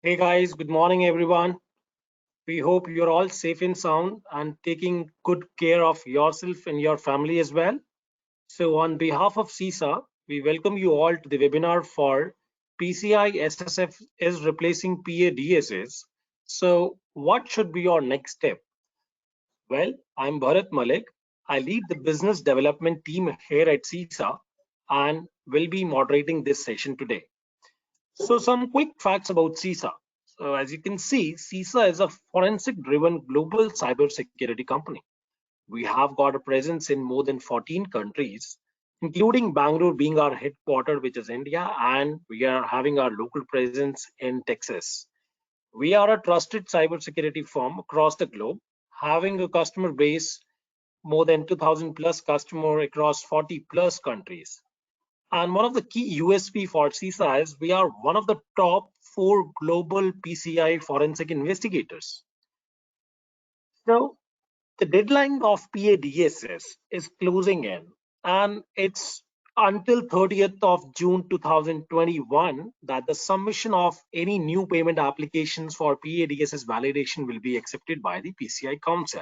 Hey guys, good morning everyone. We hope you're all safe and sound and taking good care of yourself and your family as well. So on behalf of SISA, we welcome you all to the webinar for PCI SSF is replacing PA DSS. So what should be your next step? Well, I'm Bharat Malik. I lead the business development team here at SISA and will be moderating this session today. So some quick facts about SISA. So as you can see, SISA is a forensic-driven global cybersecurity company. We have got a presence in more than 14 countries, including Bangalore being our headquarters, which is India, and we are having our local presence in Texas. We are a trusted cybersecurity firm across the globe, having a customer base more than 2,000 plus customer across 40 plus countries. And one of the key USP for SISA is we are one of the top 4 global PCI forensic investigators. So the deadline of PA DSS is closing in, and it's until 30th of June 2021 that the submission of any new payment applications for PA DSS validation will be accepted by the PCI Council.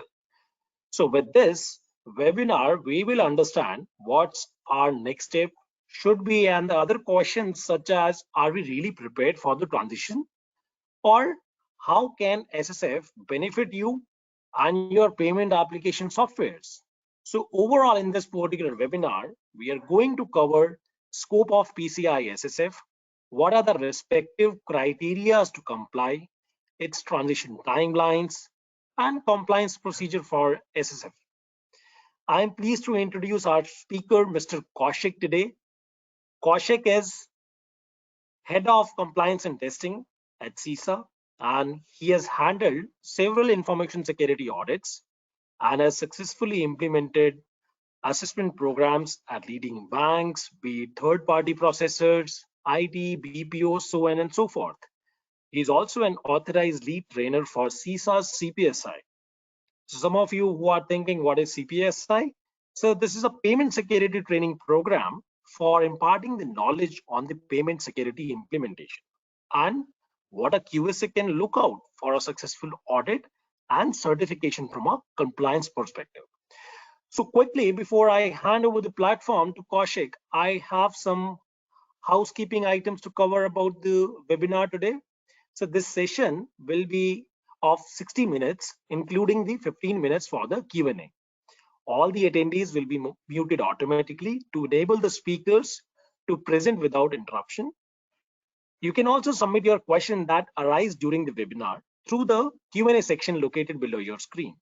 So with this webinar, we will understand what's our next step should be and the other questions such as, are we really prepared for the transition? Or how can SSF benefit you and your payment application softwares? So overall in this particular webinar, we are going to cover scope of PCI SSF, what are the respective criteria to comply, its transition timelines, and compliance procedure for SSF. I am pleased to introduce our speaker, Mr. Kaushik today. Kaushik is Head of Compliance and Testing at SISA, and he has handled several information security audits and has successfully implemented assessment programs at leading banks, be it third-party processors, IT, BPO, so on and so forth. He is also an authorized lead trainer for SISA's CPSI. So some of you who are thinking, what is CPSI? So this is a payment security training program for imparting the knowledge on the payment security implementation and what a QSA can look out for a successful audit and certification from a compliance perspective. So quickly, before I hand over the platform to Kaushik, I have some housekeeping items to cover about the webinar today. So this session will be of 60 minutes, including the 15 minutes for the Q&A. All the attendees will be muted automatically to enable the speakers to present without interruption. You can also submit your question that arise during the webinar through the Q&A section located below your screen.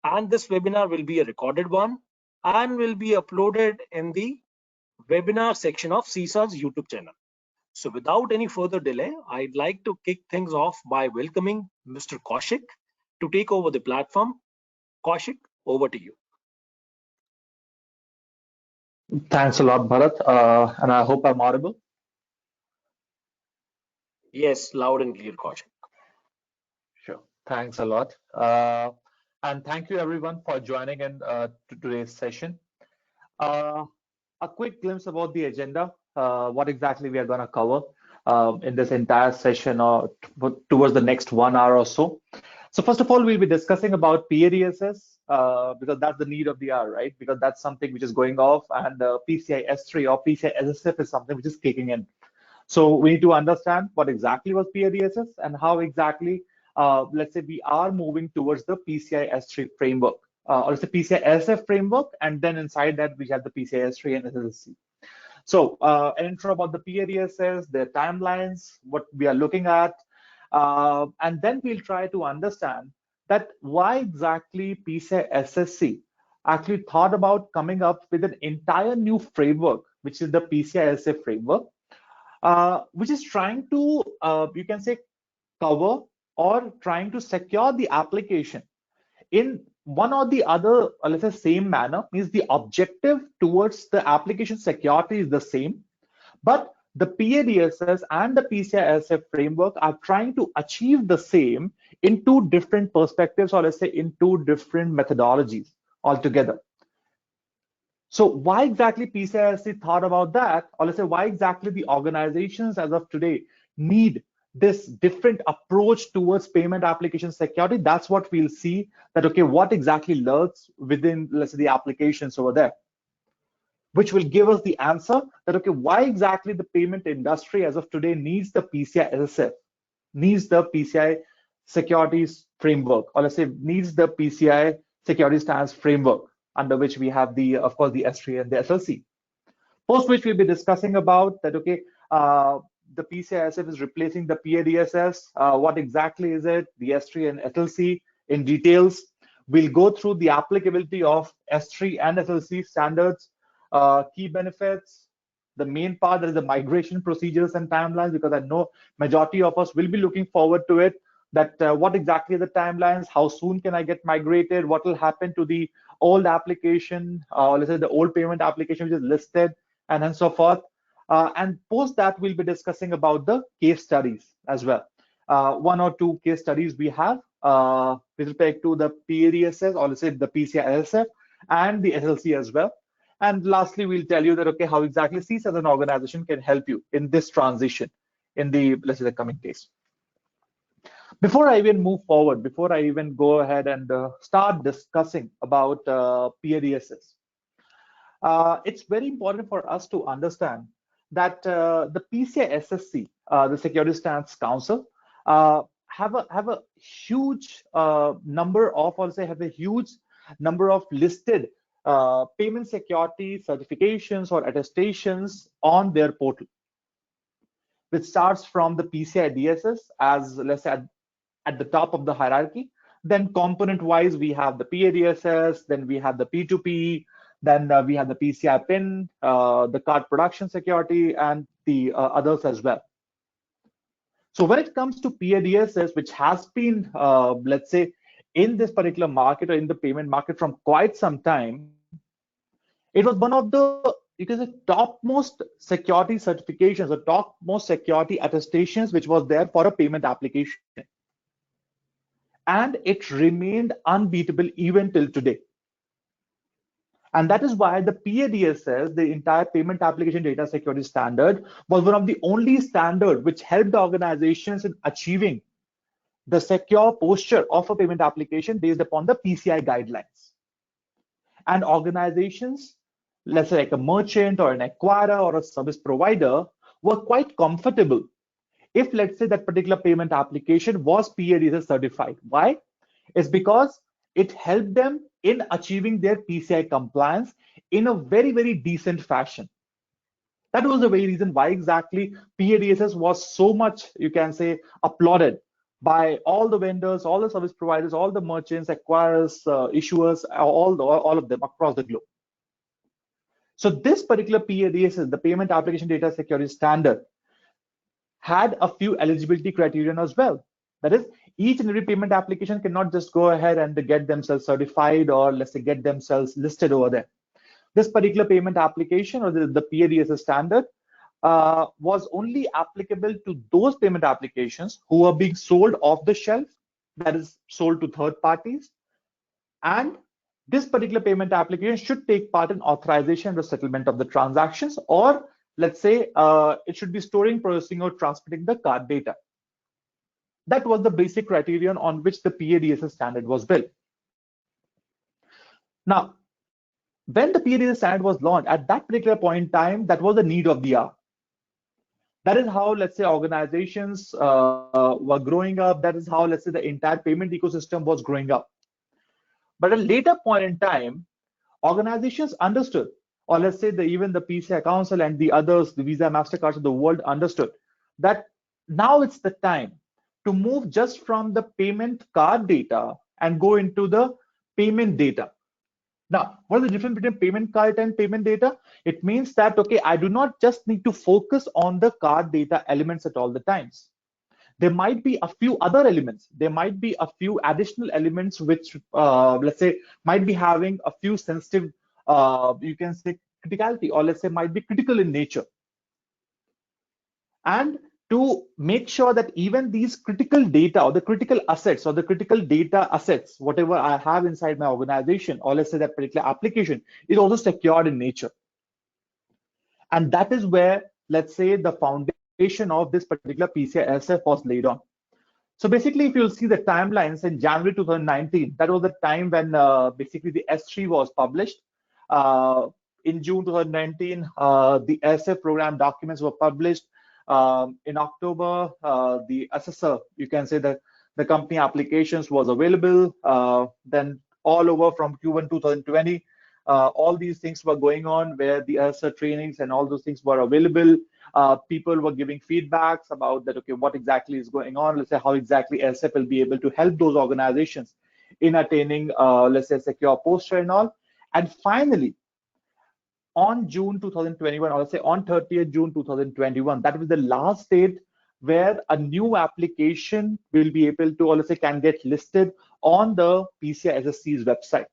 And this webinar will be a recorded one and will be uploaded in the webinar section of SISA's YouTube channel. So without any further delay, I'd like to kick things off by welcoming Mr. Kaushik to take over the platform. Kaushik, over to you. Thanks a lot, Bharat, and I hope I'm audible. Yes, loud and clear, Kaushik. Sure. Thanks a lot. And thank you everyone for joining in to today's session. A quick glimpse about the agenda, what exactly we are going to cover in this entire session or towards the next 1 hour or so. So first of all, we'll be discussing about PA DSS because that's the need of the hour, right? Because that's something which is going off, and PCI S3 or PCI SSF is something which is kicking in. So we need to understand what exactly was PA DSS and how exactly, let's say, we are moving towards the PCI S3 framework, or it's the PCI SSF framework, and then inside that we have the PCI S3 and SSLC. So an intro about the PA DSS, their timelines, what we are looking at, and then we'll try to understand that why exactly PCI SSC actually thought about coming up with an entire new framework, which is the PCI SSF framework, which is trying to, you can say, cover or trying to secure the application in one or the other, let's say, same manner. Means the objective towards the application security is the same, but the PA DSS and the PCI SSF framework are trying to achieve the same in two different perspectives, or let's say in two different methodologies altogether. So why exactly PCI SSC thought about that, or let's say why exactly the organizations as of today need this different approach towards payment application security, that's what we'll see, that okay, what exactly lurks within, let's say, the applications over there, which will give us the answer that okay, why exactly the payment industry as of today needs the PCI SSF, needs the PCI securities framework, or let's say needs the PCI security standards framework, under which we have the, of course, the S3 and the SLC. Post which we'll be discussing about that okay, the PCI SSF is replacing the PA DSS. What exactly is it? The S3 and SLC in details. We'll go through the applicability of S3 and SLC standards, key benefits, the main part, that is the migration procedures and timelines, because I know majority of us will be looking forward to it, that what exactly are the timelines, how soon can I get migrated, what will happen to the old application, let's say the old payment application which is listed, and so forth. And post that, we'll be discussing about the case studies as well. 1 or 2 case studies we have with respect to the PA DSS, or let's say the PCI SSF and the SLC as well. And lastly, we'll tell you that okay, how exactly SISA as an organization can help you in this transition in the, let's say, the coming days. Before I even move forward, before I even go ahead and start discussing about PA DSS, it's very important for us to understand that the PCI SSC, the Security Standards Council, have a huge number of, or say, have a huge number of listed payment security certifications or attestations on their portal, which starts from the PCI DSS as, let's say, at the top of the hierarchy. Then component-wise, we have the PA DSS, then we have the P2P, then we have the PCI PIN, the card production security, and the others as well. So when it comes to PA DSS, which has been, let's say, in this particular market or in the payment market from quite some time, it was one of the, you can say, topmost security certifications or topmost security attestations which was there for a payment application. And it remained unbeatable even till today. And that is why the PA DSS, the entire payment application data security standard, was one of the only standard which helped organizations in achieving the secure posture of a payment application based upon the PCI guidelines. And organizations, let's say like a merchant or an acquirer or a service provider, were quite comfortable if, let's say, that particular payment application was PA DSS certified. Why? It's because it helped them in achieving their PCI compliance in a very, very decent fashion. That was the very reason why exactly PA DSS was so much, you can say, applauded by all the vendors, all the service providers, all the merchants, acquirers, issuers, all of them across the globe. So this particular PA DSS, the Payment Application Data Security Standard, had a few eligibility criterion as well. That is, each and every payment application cannot just go ahead and get themselves certified or, let's say, get themselves listed over there. This particular payment application, or the PA DSS standard, was only applicable to those payment applications who are being sold off the shelf, that is, sold to third parties. And this particular payment application should take part in authorization or settlement of the transactions, or let's say it should be storing, processing, or transmitting the card data. That was the basic criterion on which the PA DSS standard was built. Now, when the PA DSS standard was launched, at that particular point in time, that was the need of the hour. That is how, let's say, organizations were growing up. That is how, let's say, the entire payment ecosystem was growing up. But at a later point in time, organizations understood, or let's say even the PCI Council and the others, the Visa, MasterCards of the world understood that now it's the time to move just from the payment card data and go into the payment data. Now, what is the difference between payment card and payment data? It means that, okay, I do not just need to focus on the card data elements at all the times. There might be a few other elements. There might be a few additional elements which, let's say, might be having a few sensitive, you can say, criticality, or let's say might be critical in nature. And to make sure that even these critical data or the critical assets or the critical data assets, whatever I have inside my organization, or let's say that particular application, is also secured in nature. And that is where, let's say, the foundation of this particular PCI SSF was laid on. So basically, if you'll see the timelines in January 2019, that was the time when basically the S3 was published. In June 2019, the SSF program documents were published. In October, the assessor, you can say that the company applications was available. Then all over from Q1 2020, all these things were going on where the assessor trainings and all those things were available. People were giving feedbacks about that, okay, what exactly is going on, let's say how exactly SSF will be able to help those organizations in attaining, let's say, secure posture and all. And finally, on June 2021, or let's say on 30th June 2021, that was the last date where a new application will be able to, or let's say, can get listed on the PCI SSC's website.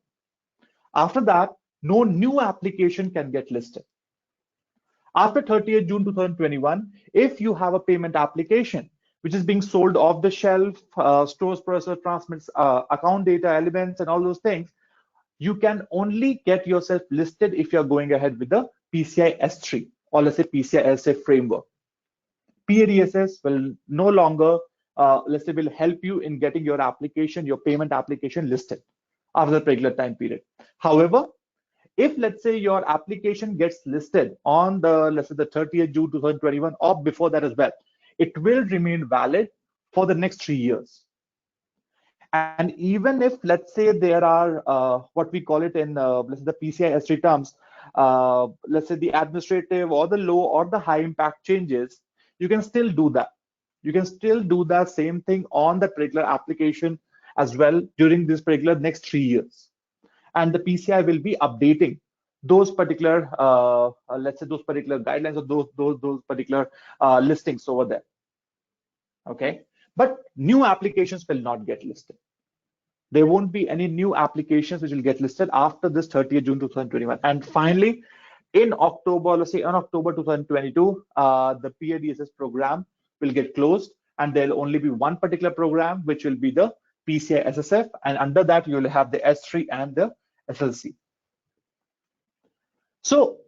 After that, no new application can get listed. After 30th June 2021, if you have a payment application which is being sold off the shelf, stores, processor, transmits, account data, elements, and all those things, you can only get yourself listed if you're going ahead with the PCI S3 or let's say PCI SSF framework. PA DSS will no longer, let's say, will help you in getting your application, your payment application listed after the regular time period. However, if let's say your application gets listed on the, let's say, the 30th June 2021 or before that as well, it will remain valid for the next 3 years. And even if let's say there are what we call it in let's say the PCI S3 terms, let's say the administrative or the low or the high impact changes, you can still do that. You can still do that same thing on that particular application as well during this particular next 3 years. And the PCI will be updating those particular, let's say, those particular guidelines or those particular listings over there. Okay, but new applications will not get listed. There won't be any new applications which will get listed after this 30th June 2021. And finally, in October, let's say on October 2022, the PA DSS program will get closed, and there'll only be one particular program, which will be the PCI SSF, and under that you will have the S3 and the SSLC. So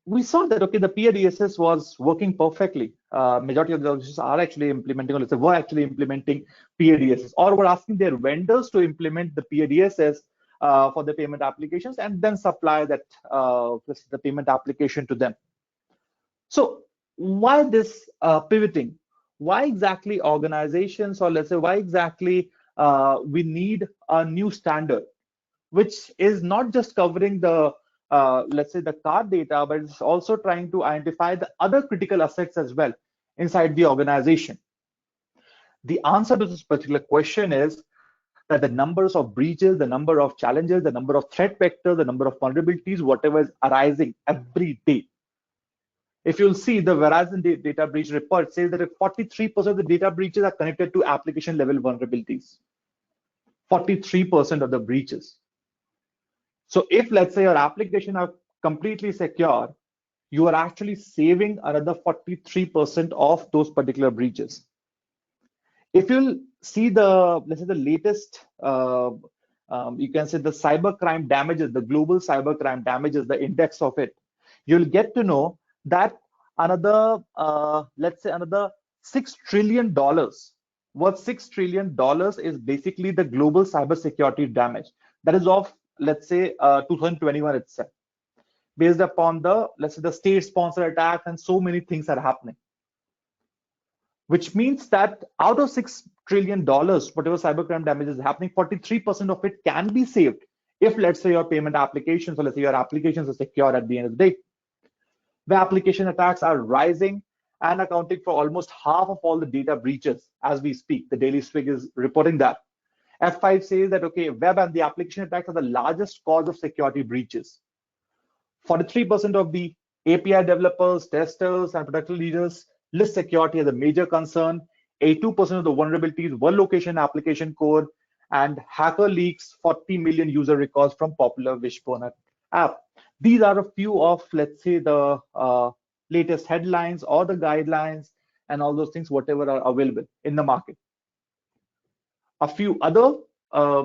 we saw that, okay, the PA DSS was working perfectly. Majority of the organizations are actually implementing, or let's say were actually implementing PA DSS, or were asking their vendors to implement the PA DSS for the payment applications and then supply that the payment application to them. So why this pivoting? Why exactly organizations, or let's say why exactly we need a new standard, which is not just covering the let's say the card data, but it's also trying to identify the other critical assets as well inside the organization? The answer to this particular question is that the numbers of breaches, the number of challenges, the number of threat vectors, the number of vulnerabilities, whatever is arising every day. If you'll see the Verizon data breach report says that 43% of the data breaches are connected to application level vulnerabilities. 43% of the breaches. So if let's say your application are completely secure, you are actually saving another 43% of those particular breaches. If you'll see the, let's say the latest, you can say the cybercrime damages, the global cybercrime damages, the index of it, you'll get to know that another, let's say another $6 trillion, worth $6 trillion is basically the global cybersecurity damage. That is of, let's say, 2021 itself, based upon the, let's say, the state-sponsored attacks and so many things are happening. Which means that out of $6 trillion, whatever cybercrime damage is happening, 43% of it can be saved if, let's say, your payment applications, or let's say your applications are secure at the end of the day. The application attacks are rising and accounting for almost half of all the data breaches as we speak. The Daily Swig is reporting that. F5 says that, okay, web and the application attacks are the largest cause of security breaches. 43% of the API developers, testers, and product leaders list security as a major concern. 82% of the vulnerabilities were location application code, and hacker leaks 40 million user records from popular Wishbone app. These are a few of, let's say, the latest headlines or the guidelines and all those things, whatever are available in the market. A few other,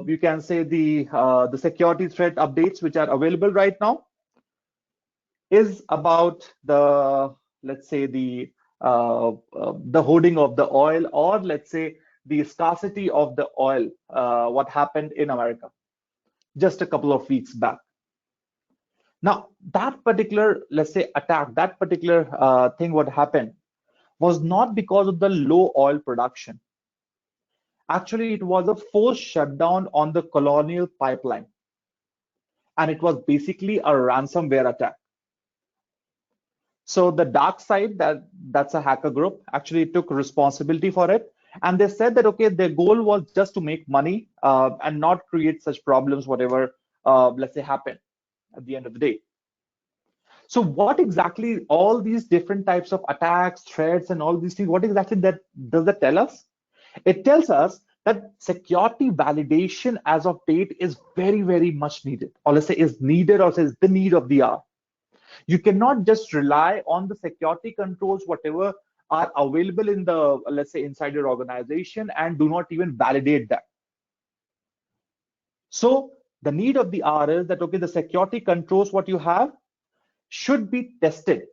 you can say the security threat updates which are available right now is about the, let's say, the the hoarding of the oil, or let's say the scarcity of the oil, what happened in America just a couple of weeks back. Now, that particular, let's say, attack, that particular thing, what happened was not because of the low oil production. Actually, it was a forced shutdown on the Colonial Pipeline. And it was basically a ransomware attack. So the dark side, that's a hacker group, actually took responsibility for it. And they said that, okay, their goal was just to make money and not create such problems, whatever, let's say, happened at the end of the day. So what exactly all these different types of attacks, threats, and all these things, what exactly does that tell us? It tells us that security validation as of date is very, very much needed, or let's say is needed, or says the need of the hour. You cannot just rely on the security controls, whatever are available in the, let's say, inside your organization, and do not even validate that. So the need of the hour is that, okay, the security controls what you have should be tested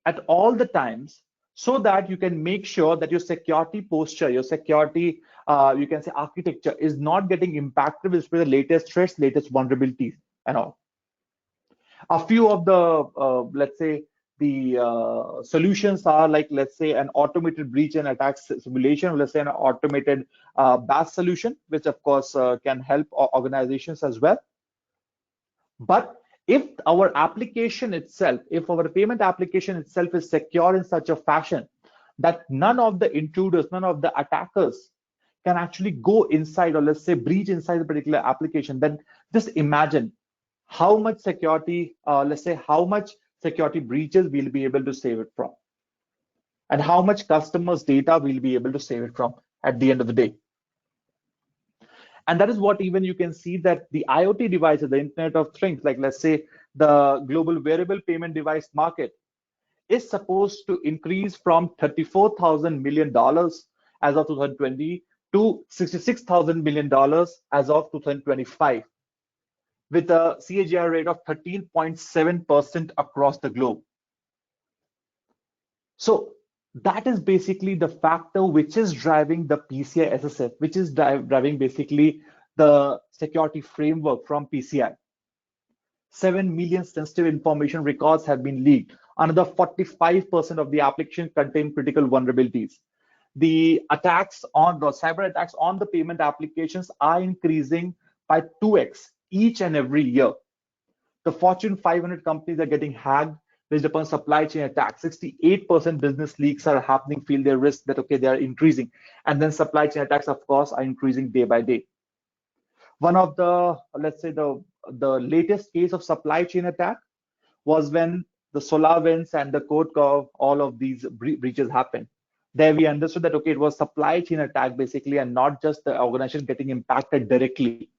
at all the times, so that you can make sure that your security posture, your security, you can say architecture, is not getting impacted with the latest threats, latest vulnerabilities and all. A few of the, let's say, the solutions are like, let's say, an automated breach and attack simulation, let's say an automated BAS solution, which of course can help organizations as well. But if our application itself, if our payment application itself is secure in such a fashion that none of the intruders, none of the attackers can actually go inside, or let's say breach inside the particular application, then just imagine how much security, let's say how much security breaches we'll be able to save it from, and how much customers' data we'll be able to save it from at the end of the day. And that is what even you can see that the IoT devices, the Internet of Things, like let's say the global wearable payment device market is supposed to increase from $34,000 million as of 2020 to $66,000 million as of 2025, with a CAGR rate of 13.7% across the globe. So that is basically the factor which is driving the PCI SSF, which is driving basically the security framework from PCI. 7 million sensitive information records have been leaked. Another 45% of the application contain critical vulnerabilities. The attacks on the cyber attacks on the payment applications are increasing by 2x each and every year. The Fortune 500 companies are getting hacked based upon supply chain attacks. 68% business leaks are happening, feel their risk that, okay, they are increasing. And then supply chain attacks, of course, are increasing day by day. One of the, let's say, the latest case of supply chain attack was when the SolarWinds and the Code Curve, all of these breaches happened. There we understood that, okay, it was supply chain attack basically, and not just the organization getting impacted directly.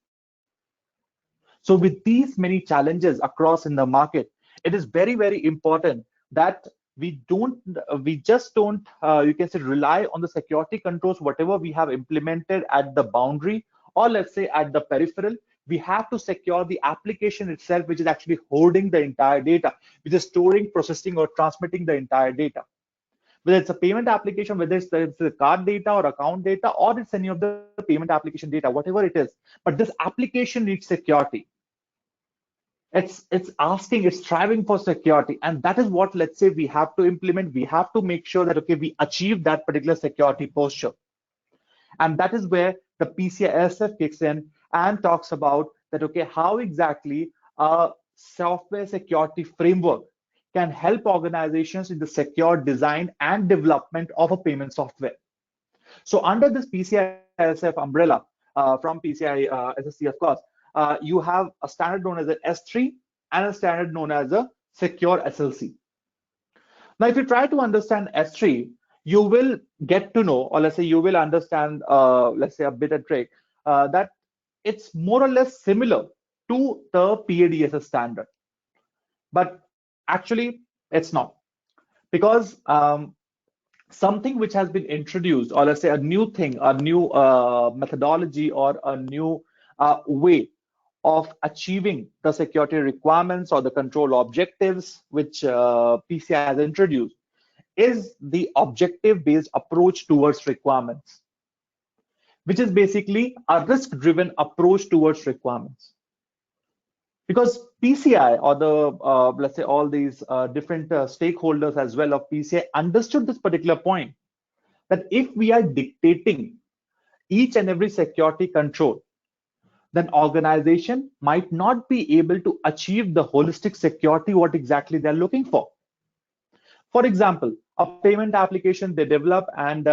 So with these many challenges across in the market, it is very, very important that we just don't, you can say, rely on the security controls, whatever we have implemented at the boundary, or let's say at the peripheral. We have to secure the application itself, which is actually holding the entire data, which is storing, processing, or transmitting the entire data. Whether it's a payment application, whether it's the card data or account data, or it's any of the payment application data, whatever it is. But this application needs security. It's asking, it's striving for security, and that is what, let's say, we have to implement. We have to make sure that, okay, we achieve that particular security posture, and that is where the PCI SSF kicks in and talks about that, okay, how exactly a software security framework can help organizations in the secure design and development of a payment software. So under this PCI SSF umbrella from PCI SSC, of course, you have a standard known as an S3 and a standard known as a secure SLC. Now, if you try to understand S3, you will get to know, or let's say you will understand, let's say a bit of trick, that it's more or less similar to the PA DSS standard. But actually, it's not. Because something which has been introduced, or let's say a new thing, a new methodology, or a new way of achieving the security requirements or the control objectives which PCI has introduced, is the objective-based approach towards requirements, which is basically a risk-driven approach towards requirements. Because PCI or the let's say all these different stakeholders as well of PCI understood this particular point, that if we are dictating each and every security control, then organization might not be able to achieve the holistic security what exactly they're looking for. For example, a payment application they develop, and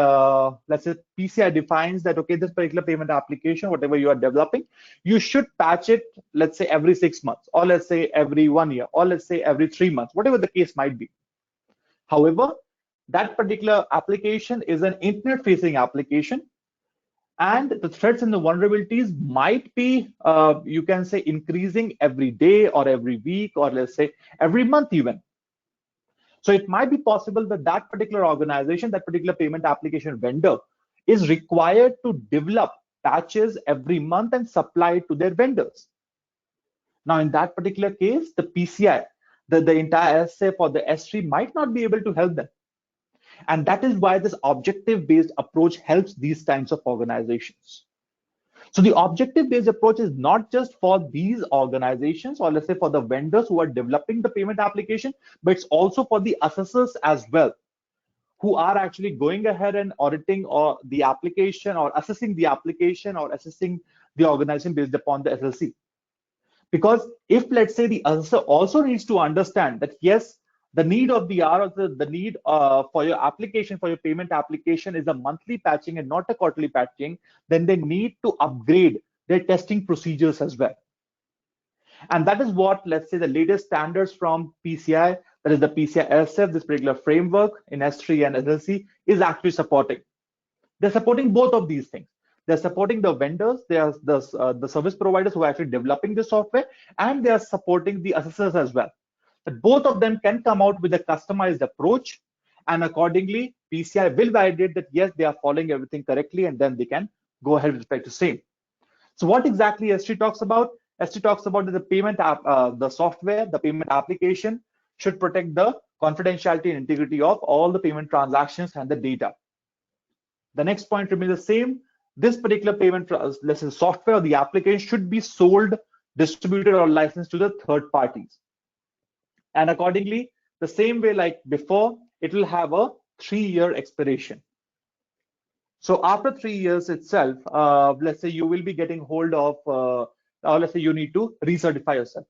let's say PCI defines that, okay, this particular payment application, whatever you are developing, you should patch it, let's say every 6 months, or let's say every 1 year, or let's say every 3 months, whatever the case might be. However, that particular application is an internet facing application, and the threats and the vulnerabilities might be, you can say, increasing every day or every week, or let's say every month even. So it might be possible that that particular organization, that particular payment application vendor is required to develop patches every month and supply it to their vendors. Now, in that particular case, the PCI, the entire SSF or the S3 might not be able to help them. And that is why this objective-based approach helps these kinds of organizations. So the objective-based approach is not just for these organizations, or let's say for the vendors who are developing the payment application, but it's also for the assessors as well, who are actually going ahead and auditing or the application, or assessing the application, or assessing the organization based upon the SLC. Because if, let's say, the assessor also needs to understand that, yes, the need of the hour, or the need for your application, for your payment application is a monthly patching and not a quarterly patching, then they need to upgrade their testing procedures as well. And that is what, let's say, the latest standards from PCI, that is the PCI SSF, this particular framework in S3 and SLC, is actually supporting. They're supporting both of these things. They're supporting the vendors, they are the service providers who are actually developing the software, and they are supporting the assessors as well. That both of them can come out with a customized approach, and accordingly PCI will validate that yes, they are following everything correctly, and then they can go ahead with respect to same. So what exactly S3 talks about? S3 talks about that the payment app, the software, the payment application should protect the confidentiality and integrity of all the payment transactions and the data. The next point remains the same. This particular payment, let's say software or the application, should be sold, distributed, or licensed to the third parties. And accordingly, the same way like before, it will have a 3-year expiration. So after 3 years itself, let's say you will be getting hold of, or let's say you need to recertify yourself.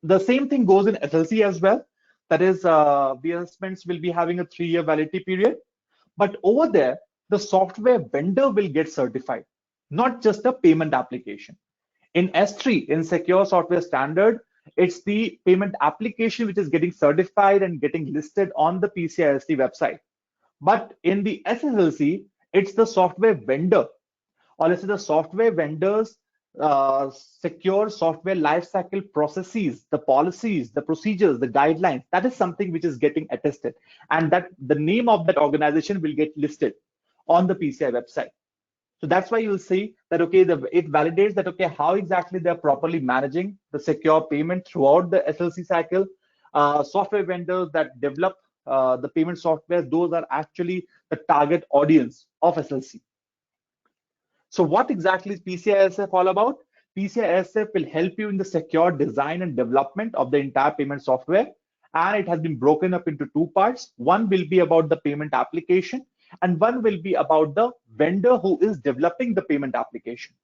The same thing goes in SLC as well. That is, assessments will be having a 3-year validity period. But over there, the software vendor will get certified, not just the payment application. In S3, in Secure Software Standard, it's the payment application which is getting certified and getting listed on the PCI SSC website. But in the SSLC, it's the software vendor, or let's say the software vendors secure software lifecycle processes, the policies, the procedures, the guidelines. That is something which is getting attested, and that the name of that organization will get listed on the PCI website. So that's why you'll see that, okay, it validates that, okay, how exactly they're properly managing the secure payment throughout the SLC cycle. Software vendors that develop the payment software, those are actually the target audience of SLC. So what exactly is PCI SSF all about? PCI SSF will help you in the secure design and development of the entire payment software. And it has been broken up into 2 parts. One will be about the payment application, and one will be about the vendor who is developing the payment application.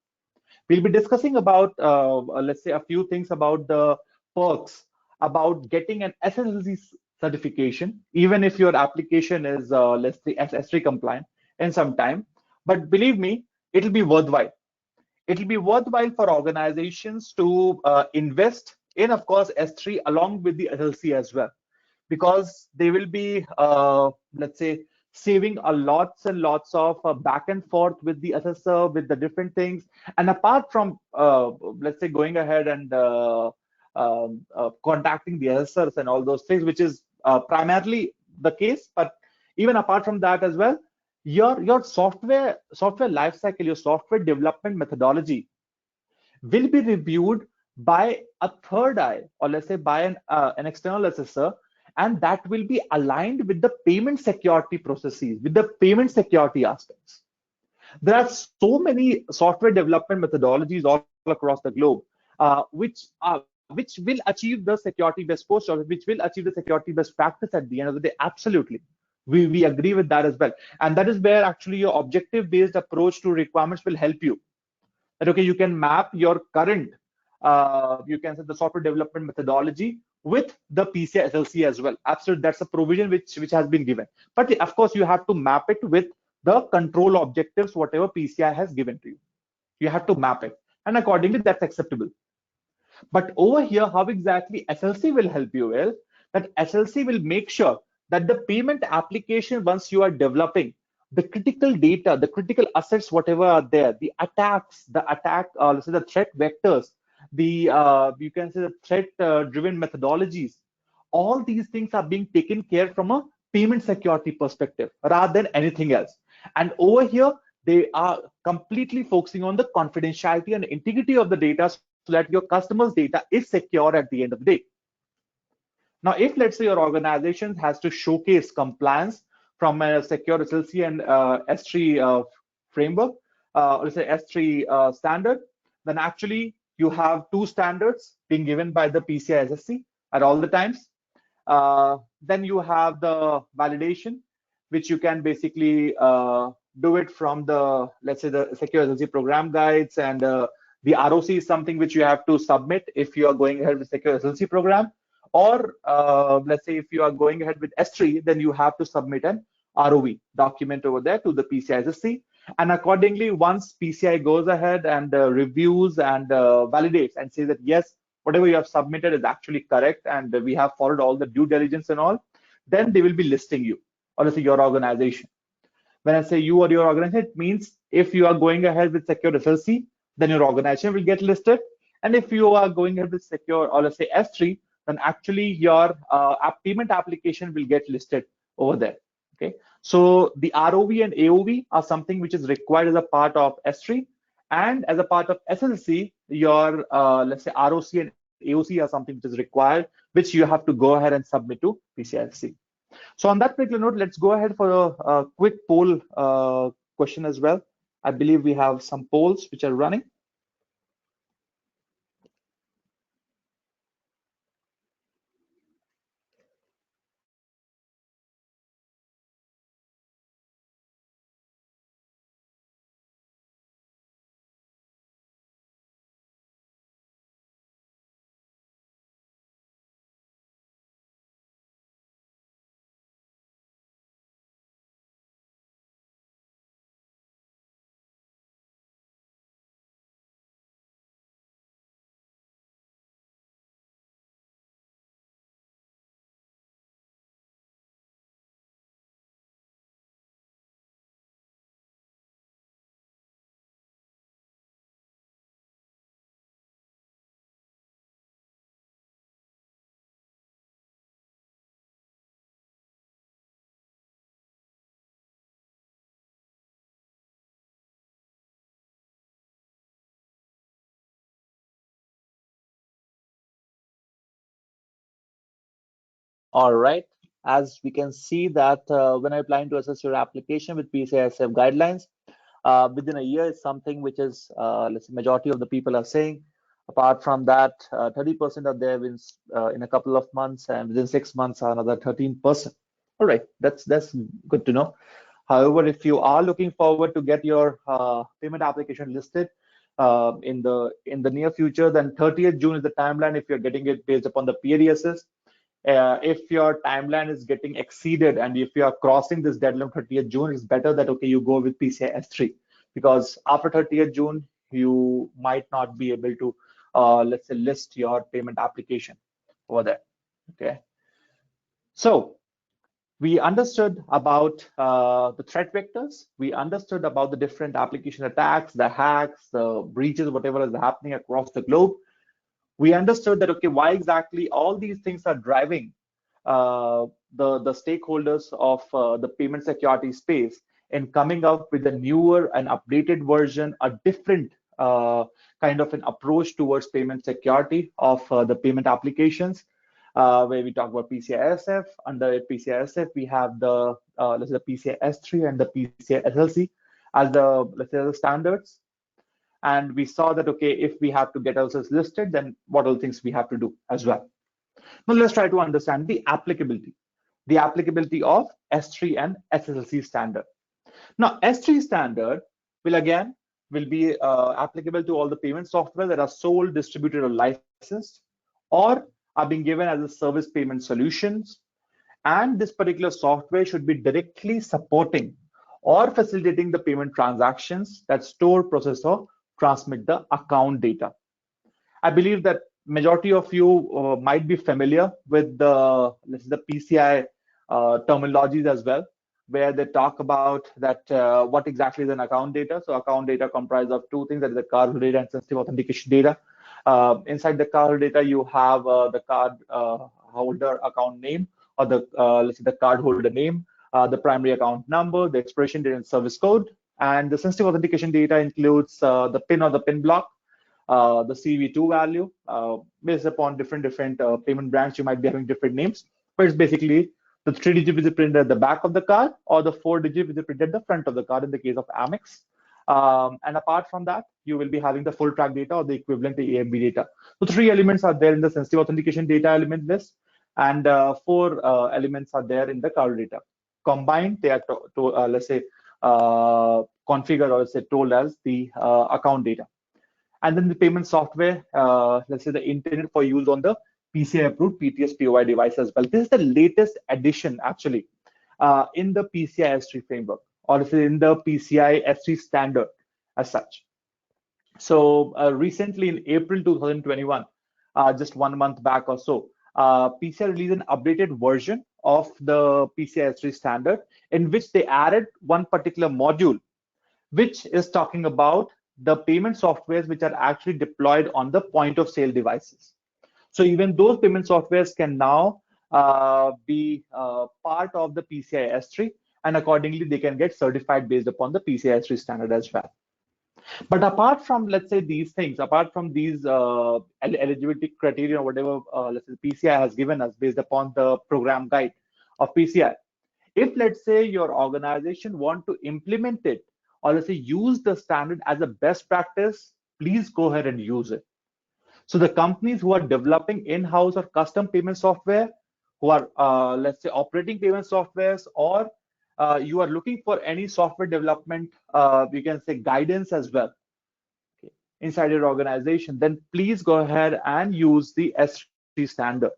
We'll be discussing about, let's say, a few things about the perks about getting an SSLC certification, even if your application is, let's say, S3 compliant in some time. But believe me, it'll be worthwhile. It'll be worthwhile for organizations to invest in, of course, S3 along with the SLC as well, because they will be, let's say, saving a lots and lots of back and forth with the assessor, with the different things. And apart from, let's say, going ahead and contacting the assessors and all those things, which is primarily the case, but even apart from that as well, your software lifecycle, your software development methodology will be reviewed by a third eye, or let's say by an external assessor, and that will be aligned with the payment security processes, with the payment security aspects. There are so many software development methodologies all across the globe, which will achieve the security best post, or which will achieve the security best practice at the end of the day. Absolutely, we agree with that as well, and that is where actually your objective-based approach to requirements will help you. That okay, you can map your current, you can say the software development methodology with the PCI SSC as well. Absolutely, that's a provision which has been given. But of course, you have to map it with the control objectives, whatever PCI has given to you. You have to map it, and accordingly, that's acceptable. But over here, how exactly SLC will help you? Well, that SLC will make sure that the payment application, once you are developing, the critical data, the critical assets, whatever are there, the attacks, let's say the threat vectors, the you can say the threat-driven methodologies, all these things are being taken care from a payment security perspective rather than anything else. And over here, they are completely focusing on the confidentiality and integrity of the data so that your customer's data is secure at the end of the day. Now, if let's say your organization has to showcase compliance from a secure SLC and S3 framework, let's say S3 standard, then actually you have two standards being given by the PCI SSC at all the times. Then you have the validation, which you can basically do it from the, let's say, the secure SSC program guides, and the ROC is something which you have to submit if you are going ahead with secure SSC program. Or let's say if you are going ahead with S3, then you have to submit an ROV document over there to the PCI SSC. And accordingly, once PCI goes ahead and reviews and validates and says that yes, whatever you have submitted is actually correct and we have followed all the due diligence and all, then they will be listing you, or let's say your organization. When I say you or your organization, it means if you are going ahead with secure SLC, then your organization will get listed. And if you are going ahead with secure, or let's say S3, then actually your payment application will get listed over there. Okay, so the ROV and AOV are something which is required as a part of S3, and as a part of SSLC, your let's say ROC and AOC are something which is required, which you have to go ahead and submit to PCI SSC. So on that particular note, let's go ahead for a quick poll question as well. I believe we have some polls which are running. All right. As we can see that when I plan to assess your application with PCI SSF guidelines, within a year is something which is, let's say, majority of the people are saying. Apart from that, 30% are there in a couple of months, and within 6 months, another 13%. All right, that's good to know. However, if you are looking forward to get your payment application listed in the near future, then 30th June is the timeline if you're getting it based upon the PA DSS. If your timeline is getting exceeded and if you are crossing this deadline 30th June, it's better that okay, you go with PCI S3, because after 30th June you might not be able to let's say list your payment application over there. Okay, so we understood about the threat vectors, we understood about the different application attacks, the hacks, the breaches, whatever is happening across the globe. We understood that okay, why exactly all these things are driving the stakeholders of the payment security space in coming up with a newer and updated version, a different kind of an approach towards payment security of the payment applications. where we talk about PCI SSF. Under PCI SSF, we have the let's say the PCI S3 and the PCI SSLC as the, let's say, the standards. And we saw that, okay, if we have to get ourselves listed, then what are the things we have to do as well. Now let's try to understand the applicability of S3 and SSLC standard. Now S3 standard will be applicable to all the payment software that are sold, distributed, or licensed, or are being given as a service payment solutions. And this particular software should be directly supporting or facilitating the payment transactions that store, process, or transmit the account data. I believe that majority of you might be familiar with the, let's say, the PCI terminologies as well, where they talk about that what exactly is an account data. So account data comprises of two things, that is the card data and sensitive authentication data. Inside the card data, you have the card holder account name, or the let's say the card holder name, the primary account number, the expiration date and service code. And the sensitive authentication data includes the PIN or the PIN block, the CV2 value. Based upon different payment brands, you might be having different names, but it's basically the 3-digit which is printed at the back of the card, or the 4-digit which is printed at the front of the card in the case of Amex. And apart from that, you will be having the full track data or the equivalent to AMB data. So 3 elements are there in the sensitive authentication data element list, and 4 elements are there in the card data. Combined, they are let's say configured, or let's say told as the account data. And then the payment software, let's say the intended for use on the PCI approved PTS POI device as well. This is the latest addition actually in the PCI S3 framework, or let's say in the PCI S3 standard as such. So recently in April 2021, just 1 month back or so, PCI released an updated version of the PCI S3 standard, in which they added one particular module, which is talking about the payment softwares which are actually deployed on the point of sale devices. So even those payment softwares can now be part of the PCI S3, and accordingly they can get certified based upon the PCI S3 standard as well. But apart from, let's say, these things, apart from these eligibility criteria or whatever, let's say PCI has given us based upon the program guide of PCI, if let's say your organization want to implement it, or let's say use the standard as a best practice, please go ahead and use it. So the companies who are developing in-house or custom payment software, who are let's say operating payment softwares, or you are looking for any software development, we can say guidance as well, okay, inside your organization, then please go ahead and use the S3 standard.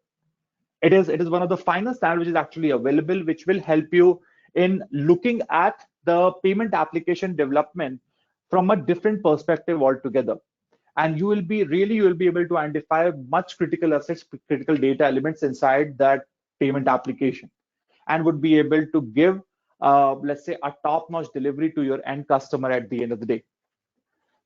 It is one of the final standards which is actually available, which will help you in looking at the payment application development from a different perspective altogether. And you will be able to identify much critical assets, critical data elements inside that payment application, and would be able to give, let's say, a top-notch delivery to your end customer at the end of the day.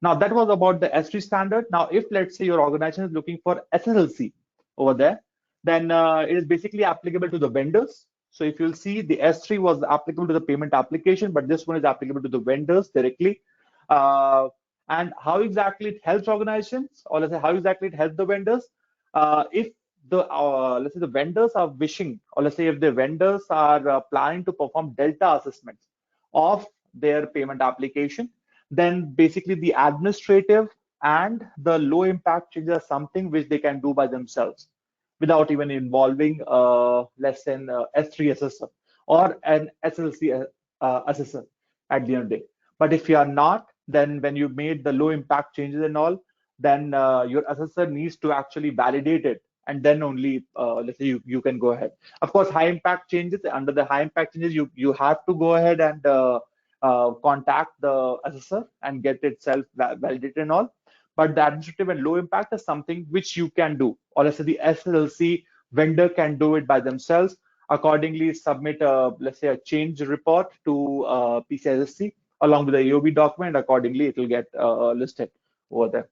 Now that was about the S3 standard. Now, if let's say your organization is looking for SSLC over there, then it is basically applicable to the vendors. So if you'll see, the S3 was applicable to the payment application, but this one is applicable to the vendors directly. And how exactly it helps organizations, or let's say how exactly it helps the vendors, if the let's say the vendors are wishing, or let's say if the vendors are planning to perform delta assessments of their payment application, then basically the administrative and the low impact changes are something which they can do by themselves without even involving less than S3 assessor or an SSLC assessor at the end of the day. But if you are not, then when you made the low impact changes and all, then your assessor needs to actually validate it, and then only let's say you can go ahead. Of course, high impact changes, under the high impact changes, you have to go ahead and contact the assessor and get itself validated and all. But the administrative and low impact is something which you can do, or let's say the SSLC vendor can do it by themselves. Accordingly, submit let's say a change report to PCI SSC along with the AOB document. Accordingly, it will get listed over there.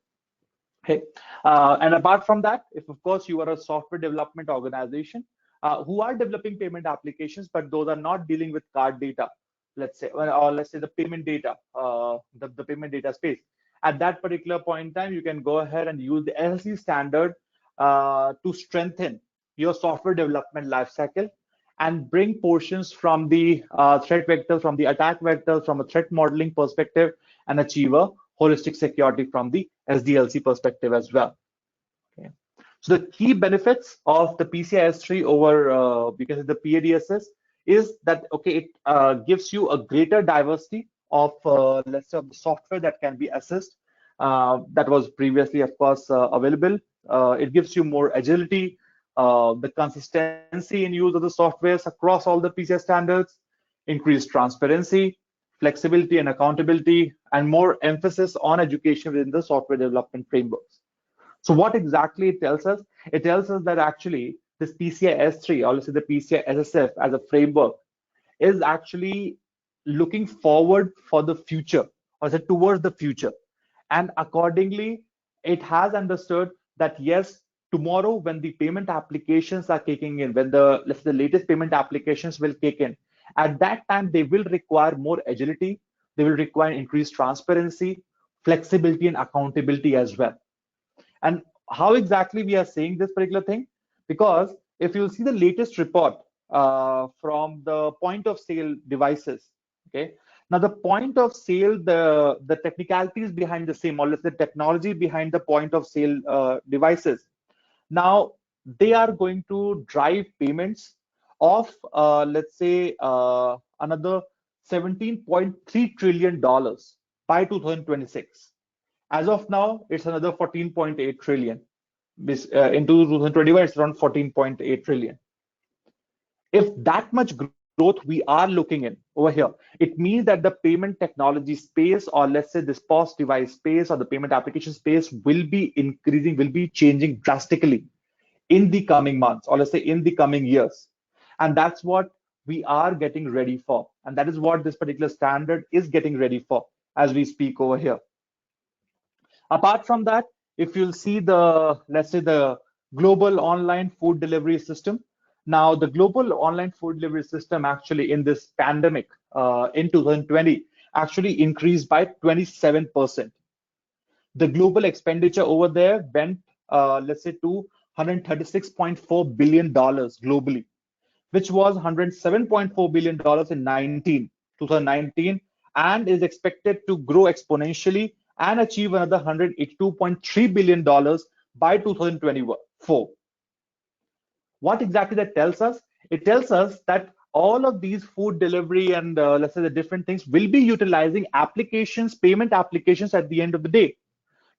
Okay. And apart from that, if of course you are a software development organization who are developing payment applications, but those are not dealing with card data, let's say, or let's say the payment data, the payment data space, at that particular point in time, you can go ahead and use the SSC standard to strengthen your software development lifecycle and bring portions from the threat vector, from the attack vector, from a threat modeling perspective, and achieve a holistic security from the SDLC perspective as well. Okay. So the key benefits of the PCI S3 over because of the PA DSS is that okay, it gives you a greater diversity of let's say of the software that can be assessed that was previously, of course, available. It gives you more agility, the consistency in use of the softwares across all the PCI standards, increased transparency, flexibility and accountability, and more emphasis on education within the software development frameworks. So what exactly it tells us? It tells us that actually this PCI S3, or let's say the PCI SSF as a framework, is actually looking forward for the future, or say towards the future. And accordingly, it has understood that yes, tomorrow when the payment applications are kicking in, when the let's say the latest payment applications will kick in, at that time they will require more agility, they will require increased transparency, flexibility, and accountability as well. And how exactly we are saying this particular thing? Because if you see the latest report from the point of sale devices, okay, now the point of sale, the technicalities behind the same, or let's say the technology behind the point of sale devices, now they are going to drive payments of let's say another $17.3 trillion by 2026. As of now, it's another 14.8 trillion. In 2021, it's around 14.8 trillion. If that much growth we are looking in over here, it means that the payment technology space, or let's say this POS device space or the payment application space, will be increasing, will be changing drastically in the coming months, or let's say in the coming years. And that's what we are getting ready for. And that is what this particular standard is getting ready for as we speak over here. Apart from that, if you'll see the, let's say the global online food delivery system. Now, the global online food delivery system actually in this pandemic in 2020 actually increased by 27%. The global expenditure over there went, let's say, to $136.4 billion globally, which was $107.4 billion in 2019, and is expected to grow exponentially and achieve another $182.3 billion by 2024. What exactly that tells us? It tells us that all of these food delivery and let's say the different things will be utilizing applications, payment applications at the end of the day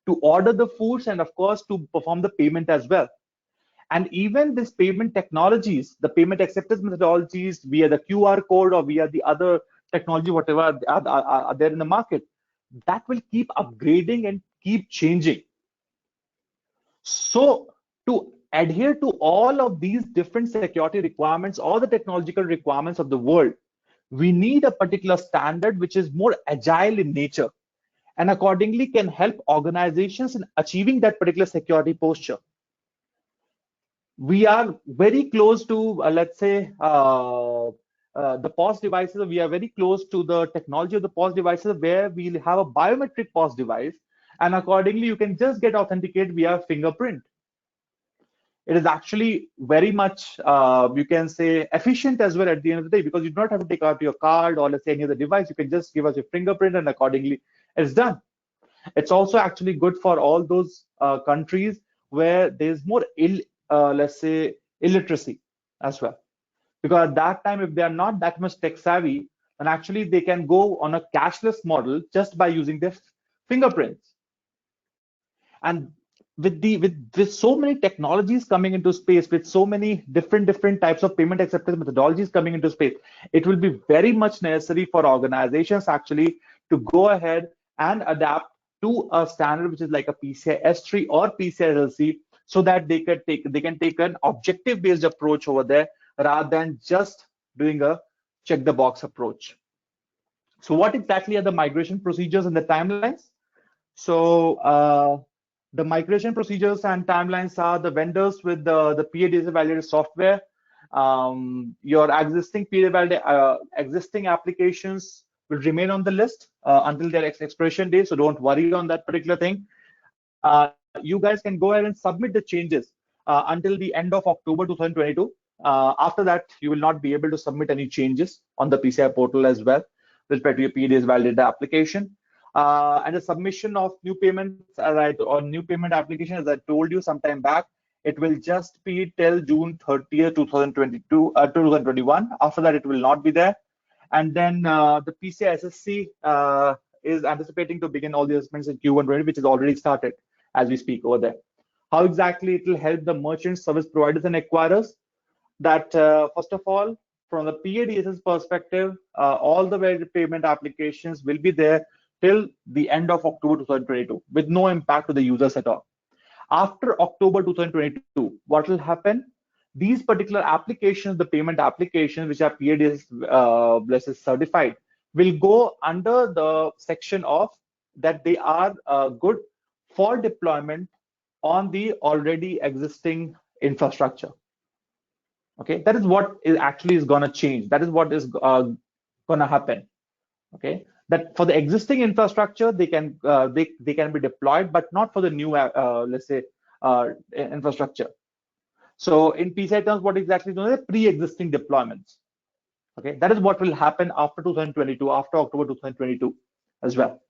to order the foods and of course to perform the payment as well. And even this payment technologies, the payment acceptance methodologies via the QR code or via the other technology, whatever are there in the market, that will keep upgrading and keep changing. So to adhere to all of these different security requirements or the technological requirements of the world, we need a particular standard which is more agile in nature and accordingly can help organizations in achieving that particular security posture. We are very close to, let's say, the POS devices. We are very close to the technology of the POS devices where we'll have a biometric POS device, and accordingly, you can just get authenticated via fingerprint. It is actually very much, you can say, efficient as well at the end of the day, because you do not have to take out your card or let's say any other device. You can just give us your fingerprint and accordingly it's done. It's also actually good for all those countries where there's more let's say illiteracy as well, because at that time if they are not that much tech savvy, then actually they can go on a cashless model just by using their fingerprints. And with so many technologies coming into space, with so many different types of payment acceptance methodologies coming into space, it will be very much necessary for organizations actually to go ahead and adapt to a standard which is like a PCI S3 or PCI SSC, so that they can take an objective based approach over there rather than just doing a check the box approach. So what exactly are the migration procedures and the timelines? So the migration procedures and timelines are the vendors with the PA DSS validated software. Your existing existing applications will remain on the list until their expiration date, so don't worry on that particular thing. You guys can go ahead and submit the changes until the end of October 2022. After that, you will not be able to submit any changes on the PCI portal as well with respect to your PA DSS validated application. And the submission of new payments, or new payment application, as I told you some time back, it will just be till June 30th, 2021. After that, it will not be there. And then the PCI SSC is anticipating to begin all the assessments in Q1 20, which is already started as we speak over there. How exactly it will help the merchants, service providers, and acquirers? That first of all, from the PA DSS perspective, all the valid payment applications will be there till the end of October 2022 with no impact to the users at all. After October 2022, what will happen? These particular applications, the payment applications which are PA DSS certified, will go under the section of that they are good for deployment on the already existing infrastructure. Okay, that is what is actually going to change. That is what is going to happen. Okay, that for the existing infrastructure they can be deployed, but not for the new let's say infrastructure. So in PCI terms, what exactly is known as pre-existing deployments. Okay, that is what will happen after 2022, after October 2022 as well.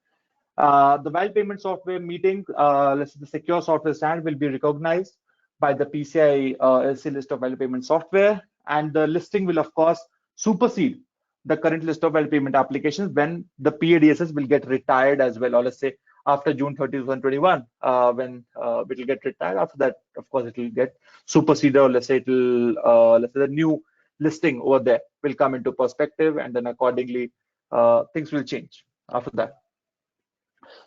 The valid payment software meeting, let's say the secure software standard, will be recognized by the PCI SSC list of valid payment software, and the listing will of course supersede the current list of valid payment applications when the PA DSS will get retired as well, or let's say after June 30, 2021, when it will get retired. After that, of course, it will get superseded, or let's say it will, let's say the new listing over there will come into perspective, and then accordingly things will change after that.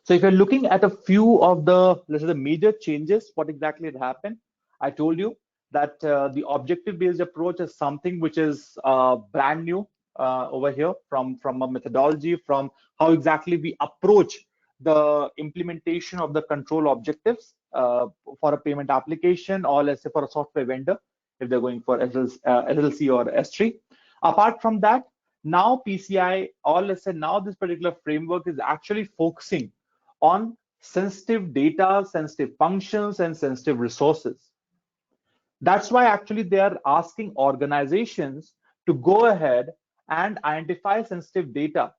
So if you're looking at a few of the, let's say, the major changes, what exactly had happened, I told you that the objective-based approach is something which is brand new over here from a methodology, from how exactly we approach the implementation of the control objectives for a payment application, or let's say for a software vendor, if they're going for SSLC or S3. Apart from that, now PCI, or let's say now this particular framework is actually focusing on sensitive data, sensitive functions, and sensitive resources. That's why actually they are asking organizations to go ahead and identify sensitive data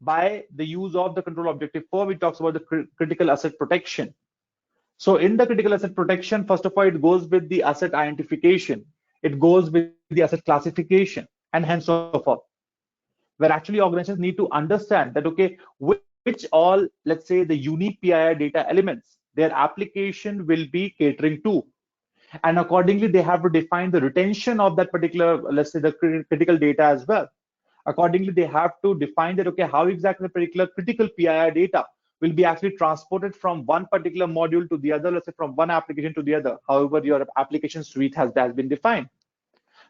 by the use of the control objective 4, which talks about the critical asset protection. So in the critical asset protection, first of all, it goes with the asset identification, it goes with the asset classification, and hence so forth, where actually organizations need to understand that, okay, which all, let's say, the unique PII data elements their application will be catering to. And accordingly, they have to define the retention of that particular, let's say, the critical data as well. Accordingly, they have to define that, okay, how exactly the particular critical PII data will be actually transported from one particular module to the other, let's say from one application to the other, however your application suite has been defined.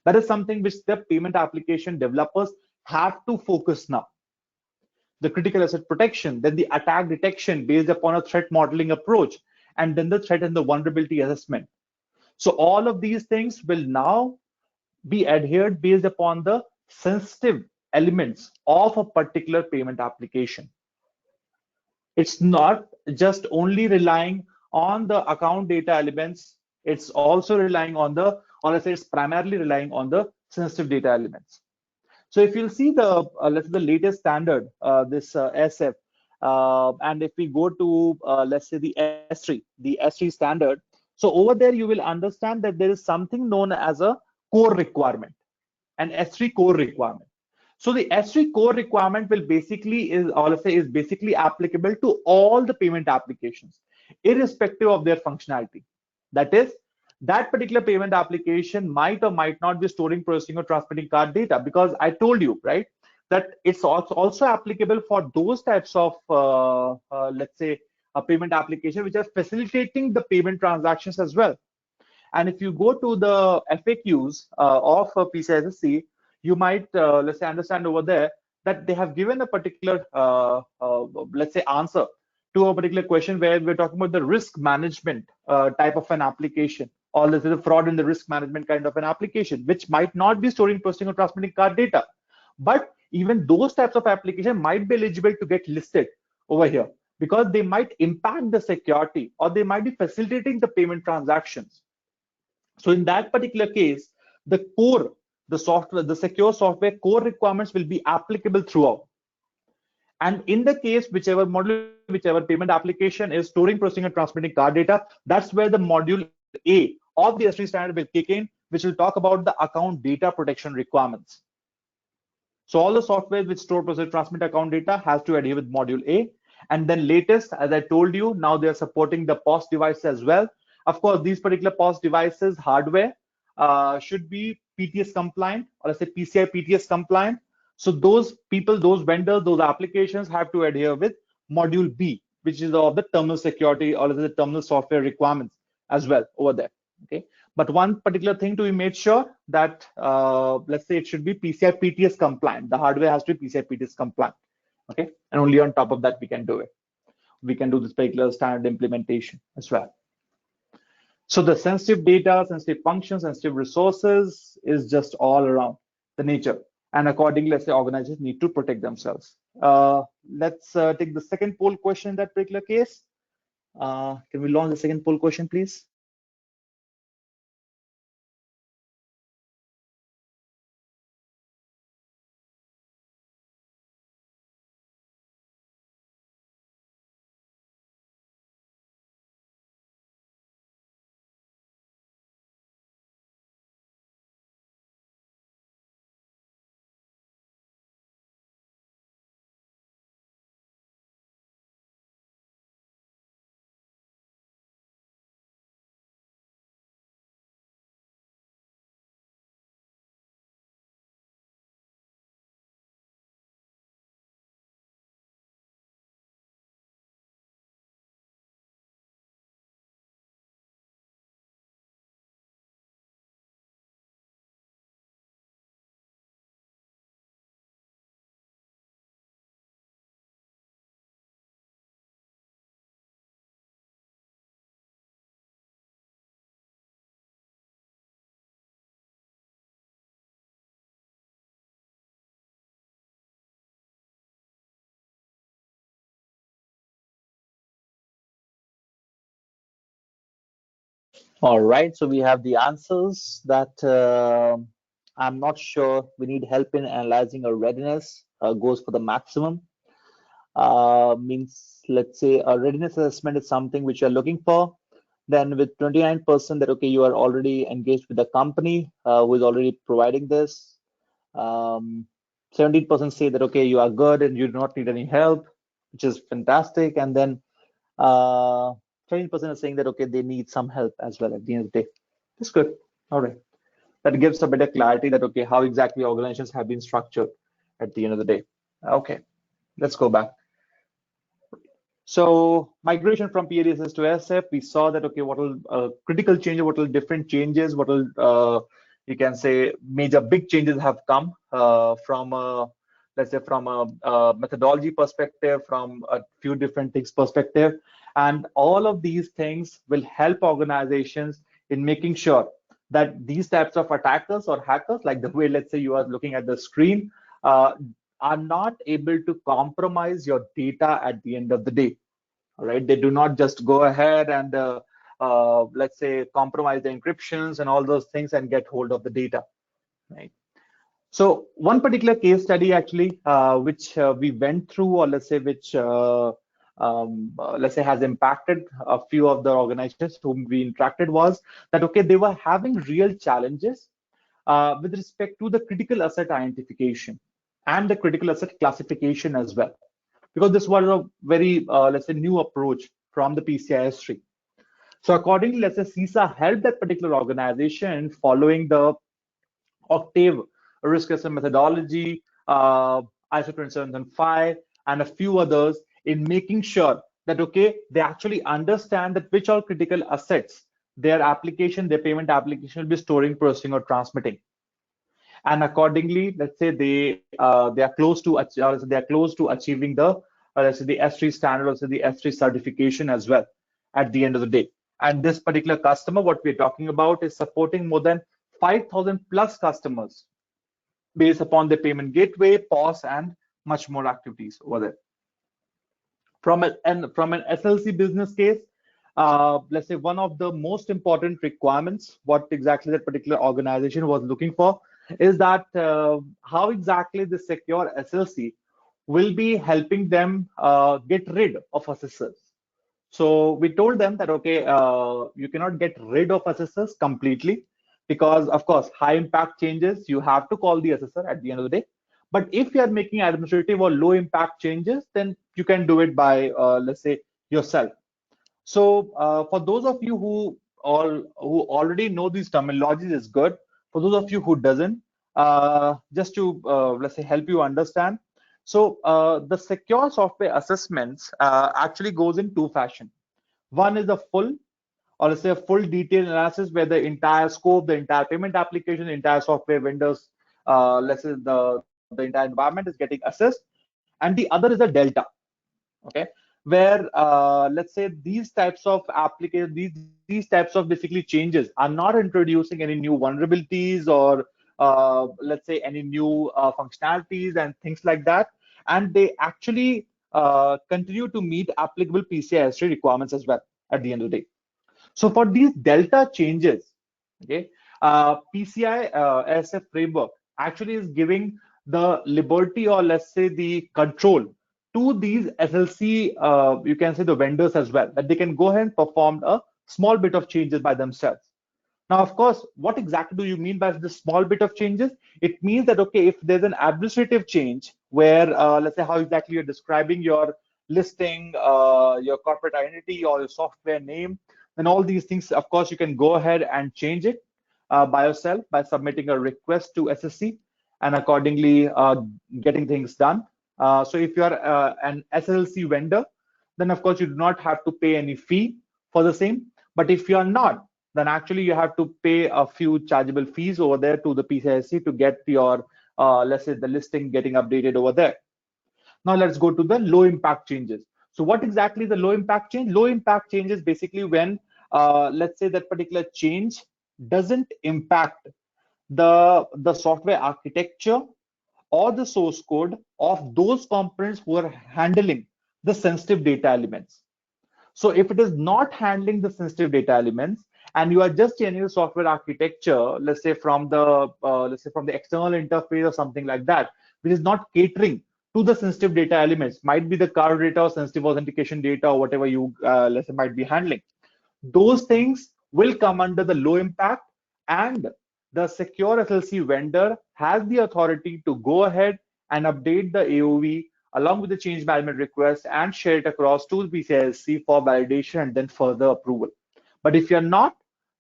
That is something which the payment application developers have to focus now. The critical asset protection, then the attack detection based upon a threat modeling approach, and then the threat and the vulnerability assessment. So all of these things will now be adhered based upon the sensitive elements of a particular payment application. It's not just only relying on the account data elements, it's also relying on the, or let's say it's primarily relying on the sensitive data elements. So if you'll see the, let's say the latest standard, this SF, and if we go to, let's say the S3 standard, so over there, you will understand that there is something known as a core requirement, an S3 core requirement. So the S3 core requirement will basically is basically applicable to all the payment applications, irrespective of their functionality. That is, that particular payment application might or might not be storing, processing, or transmitting card data, because I told you, right, that it's also applicable for those types of, let's say, a payment application which are facilitating the payment transactions as well. And if you go to the FAQs of PCI SSC, you might, let's say, understand over there that they have given a particular, let's say, answer to a particular question where we're talking about the risk management type of an application, or let's say the fraud in the risk management kind of an application, which might not be storing, processing, or transmitting card data. But even those types of application might be eligible to get listed over here, because they might impact the security, or they might be facilitating the payment transactions. So in that particular case, the core, the software, the secure software core requirements will be applicable throughout. And in the case, whichever module, whichever payment application is storing, processing, and transmitting card data, that's where the module A of the S3 standard will kick in, which will talk about the account data protection requirements. So all the software which store, process, transmit account data has to adhere with module A. And then latest, as I told you, now they're supporting the POS devices as well. Of course, these particular POS devices hardware should be PTS compliant, or let's say PCI PTS compliant. So those people, those vendors, those applications have to adhere with module B, which is of the terminal security or the terminal software requirements as well over there. Okay. But one particular thing to be made sure that let's say it should be PCI PTS compliant. The hardware has to be PCI PTS compliant. Okay. And only on top of that we can do it. We can do this particular standard implementation as well. So the sensitive data, sensitive functions, sensitive resources is just all around the nature. And accordingly, let's say organizations need to protect themselves. Let's take the second poll question in that particular case. Can we launch the second poll question, please? All right, so we have the answers that I'm not sure. We need help in analyzing our readiness. Goes for the maximum. Means, let's say a readiness assessment is something which you're looking for. Then with 29% that, okay, you are already engaged with the company who is already providing this. 17% say that, okay, you are good and you do not need any help, which is fantastic. And then 13% are saying that, okay, they need some help as well at the end of the day. That's good. All right. That gives a better clarity that, okay, how exactly organizations have been structured at the end of the day. Okay, let's go back. So migration from PA DSS to SSF, we saw that, okay, what will critical changes, what will different changes, what will you can say major big changes have come from let's say from a methodology perspective, from a few different things perspective. And all of these things will help organizations in making sure that these types of attackers or hackers, like the way, let's say you are looking at the screen, are not able to compromise your data at the end of the day. All right, they do not just go ahead and let's say compromise the encryptions and all those things and get hold of the data, right? So one particular case study actually, which we went through, or let's say which let's say has impacted a few of the organizations whom we interacted, was that, okay, they were having real challenges with respect to the critical asset identification and the critical asset classification as well, because this was a very let's say new approach from the PCI S3. So accordingly, let's say SISA helped that particular organization following the Octave risk assessment methodology, ISO 27005, and a few others, in making sure that, okay, they actually understand that which all critical assets their application, their payment application will be storing, processing, or transmitting. And accordingly, let's say they are close to achieving the let's say the S3 standard, also the S3 certification as well at the end of the day. And this particular customer, what we're talking about, is supporting more than 5,000 plus customers based upon the payment gateway, POS, and much more activities over there. From an SLC business case, let's say one of the most important requirements, what exactly that particular organization was looking for, is that how exactly the secure SLC will be helping them get rid of assessors. So we told them that, okay, you cannot get rid of assessors completely because, of course, high impact changes, you have to call the assessor at the end of the day. But if you are making administrative or low impact changes, then you can do it by, let's say, yourself. So for those of you who already know these terminologies is good. For those of you who doesn't, just to let's say help you understand. So the secure software assessments actually goes in two fashion. One is a full, or let's say a full detailed analysis where the entire scope, the entire payment application, the entire software vendors, let's say the entire environment is getting assessed, and the other is a delta. Okay, where let's say these types of applications, these types of basically changes are not introducing any new vulnerabilities or let's say any new functionalities and things like that, and they actually continue to meet applicable PCI SSC requirements as well at the end of the day. So for these delta changes, okay, PCI SSF framework actually is giving the liberty, or let's say the control, to these SLC, you can say the vendors as well, that they can go ahead and perform a small bit of changes by themselves. Now, of course, what exactly do you mean by this small bit of changes? It means that, okay, if there's an administrative change where, let's say how exactly you're describing your listing, your corporate identity or your software name, then all these things, of course, you can go ahead and change it by yourself by submitting a request to SSC and accordingly getting things done. So if you're an SSLC vendor, then of course you do not have to pay any fee for the same. But if you are not, then actually you have to pay a few chargeable fees over there to the PCI to get your, let's say, the listing getting updated over there. Now let's go to the low impact changes. So what exactly is the low impact change? Low impact change is basically when, let's say, that particular change doesn't impact the software architecture or the source code of those components who are handling the sensitive data elements. So if it is not handling the sensitive data elements and you are just changing the software architecture, let's say from the external interface or something like that, which is not catering to the sensitive data elements, might be the card data or sensitive authentication data or whatever you let's say might be handling, those things will come under the low impact, and the secure SLC vendor has the authority to go ahead and update the AOV along with the change management request and share it across to the PCI for validation and then further approval. But if you're not,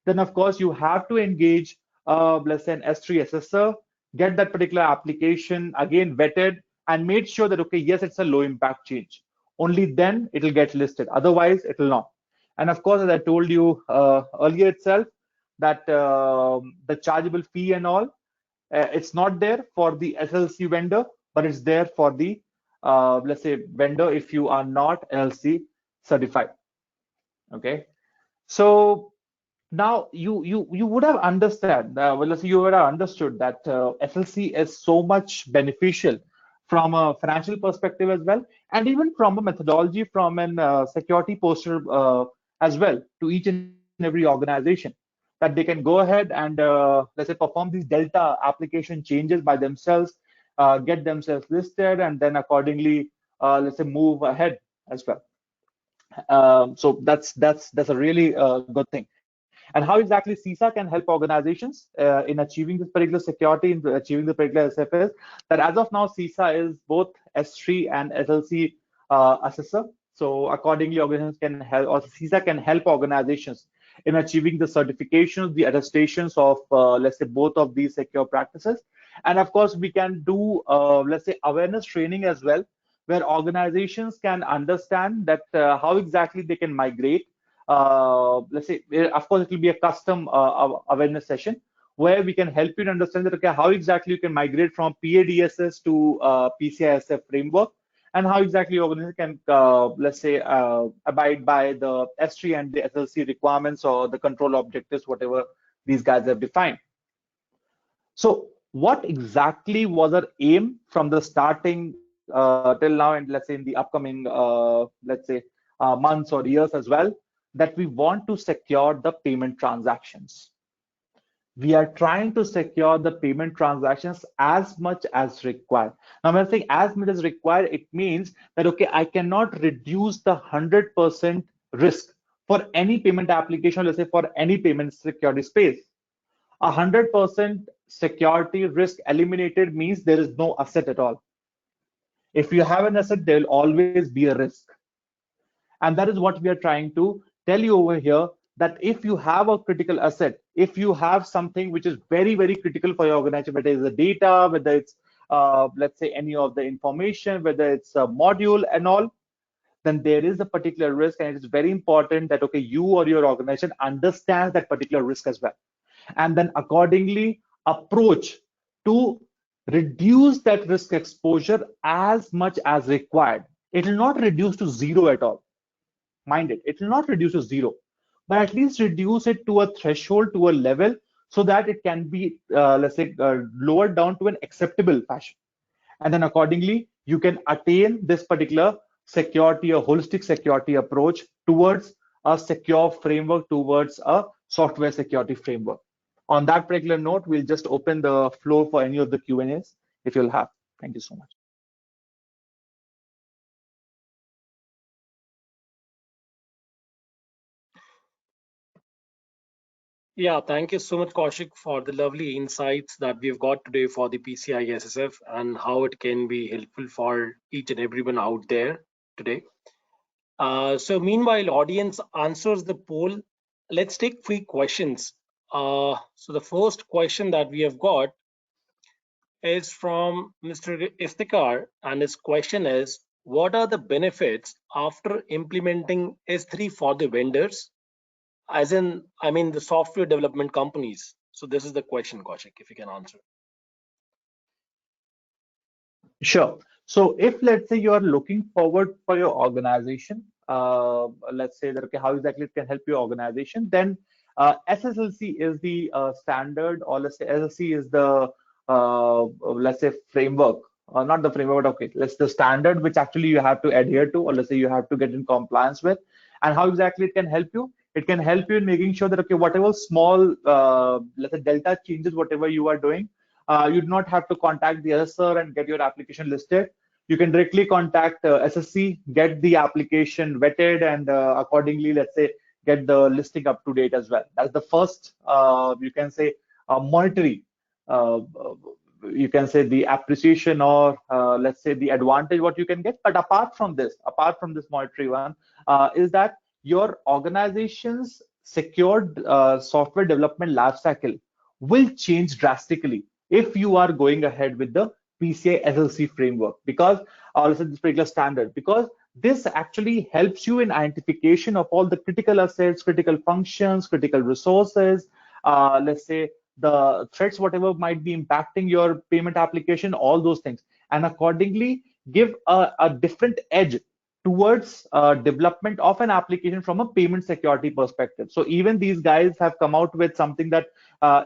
then of course you have to engage, let's say, an S3 assessor, get that particular application again vetted and made sure that, okay, yes, it's a low impact change. Only then it will get listed. Otherwise, it will not. And of course, as I told you earlier itself, that the chargeable fee and all, it's not there for the SLC vendor, but it's there for the let's say vendor if you are not LC certified. Okay, so now you would have understood well, let's say you would have understood that SLC is so much beneficial from a financial perspective as well, and even from a methodology, from an security posture as well, to each and every organization, that they can go ahead and let's say perform these delta application changes by themselves, get themselves listed, and then accordingly let's say move ahead as well. So that's a really good thing. And how exactly SISA can help organizations in achieving this particular security, in achieving the particular SFS, that as of now SISA is both S3 and SLC assessor. So accordingly, organizations can help, or SISA can help organizations in achieving the certifications, the attestations of let's say both of these secure practices. And of course, we can do let's say awareness training as well, where organizations can understand that how exactly they can migrate. Let's say, of course, it will be a custom awareness session where we can help you to understand that, okay, how exactly you can migrate from PA DSS to PCI SSF framework, and how exactly your organization can, let's say, abide by the S3 and the SLC requirements or the control objectives, whatever these guys have defined. So what exactly was our aim from the starting till now, and let's say in the upcoming, let's say, months or years as well? that we want to secure the payment transactions. We are trying to secure the payment transactions as much as required. Now, when I say as much as required, it means that, okay, I cannot reduce the 100% risk for any payment application, let's say for any payment security space. 100% security risk eliminated means there is no asset at all. If you have an asset, there will always be a risk. And that is what we are trying to tell you over here, that if you have a critical asset, if you have something which is very, very critical for your organization, whether it's the data, whether it's, let's say, any of the information, whether it's a module and all, then there is a particular risk, and it is very important that, okay, you or your organization understands that particular risk as well. And then accordingly approach to reduce that risk exposure as much as required. It will not reduce to zero at all. Mind it, it will not reduce to zero, but at least reduce it to a threshold, to a level, so that it can be, let's say, lowered down to an acceptable fashion. And then accordingly, you can attain this particular security, a holistic security approach towards a secure framework, towards a software security framework. On that particular note, we'll just open the floor for any of the Q&As if you'll have. Thank you so much. Yeah, thank you so much, Kaushik, for the lovely insights that we've got today for the PCI SSF and how it can be helpful for each and everyone out there today. So meanwhile, audience answers the poll. Let's take 3 questions. So the first question that we have got is from Mr. Iftikhar, and his question is, what are the benefits after implementing S3 for the vendors? As in, I mean, the software development companies. So this is the question, Kaushik, if you can answer. Sure. So if, let's say, you are looking forward for your organization, let's say that, okay, how exactly it can help your organization, then SSLC is the standard, or let's say SSC is the, let's say, framework, not the framework, but okay, let's the standard which actually you have to adhere to, or let's say you have to get in compliance with. And how exactly it can help you? It can help you in making sure that, okay, whatever small, let's say, delta changes, whatever you are doing, you do not have to contact the SSR and get your application listed. You can directly contact SSC, get the application vetted, and accordingly, let's say, get the listing up to date as well. That's the first, you can say, monetary, you can say, the appreciation, or let's say the advantage what you can get. But apart from this monetary one, is that your organization's secured software development lifecycle will change drastically if you are going ahead with the PCI SSC framework, because let's say this particular standard, because this actually helps you in identification of all the critical assets, critical functions, critical resources, let's say the threats, whatever might be impacting your payment application, all those things, and accordingly give a different edge towards development of an application from a payment security perspective. So even these guys have come out with something that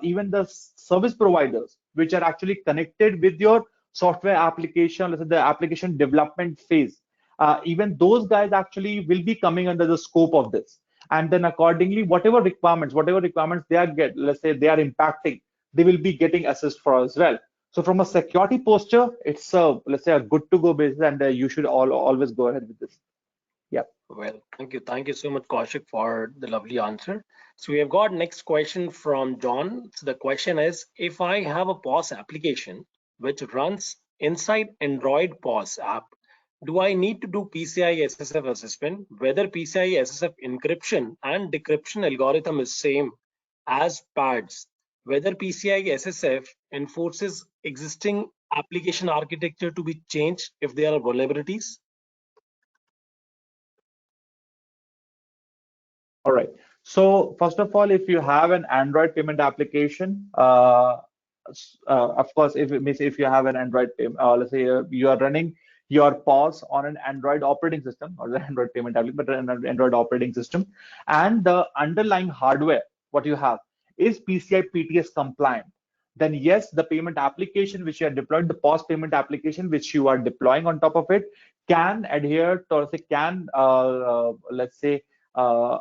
even the service providers which are actually connected with your software application, let's say the application development phase, even those guys actually will be coming under the scope of this. And then accordingly, whatever requirements they are let's say they are impacting, they will be getting assessed for as well. So from a security posture, it's let's say a good to go basis, and you should always go ahead with this. Yeah. Well, thank you so much, Kaushik, for the lovely answer. So we have got next question from John. So the question is, if I have a POS application which runs inside Android POS app, do I need to do PCI SSF assessment? Whether PCI SSF encryption and decryption algorithm is same as PADS? Whether PCI SSF enforces existing application architecture to be changed if there are vulnerabilities? All right. So first of all, if you have an Android payment application, of course, if you have an Android, let's say you are running your POS on an Android operating system, or the Android payment application, but an Android operating system, and the underlying hardware, what you have is PCI PTS compliant, then yes, the payment application which you are deploying, the POS payment application which you are deploying on top of it, can adhere to, or say, can let's say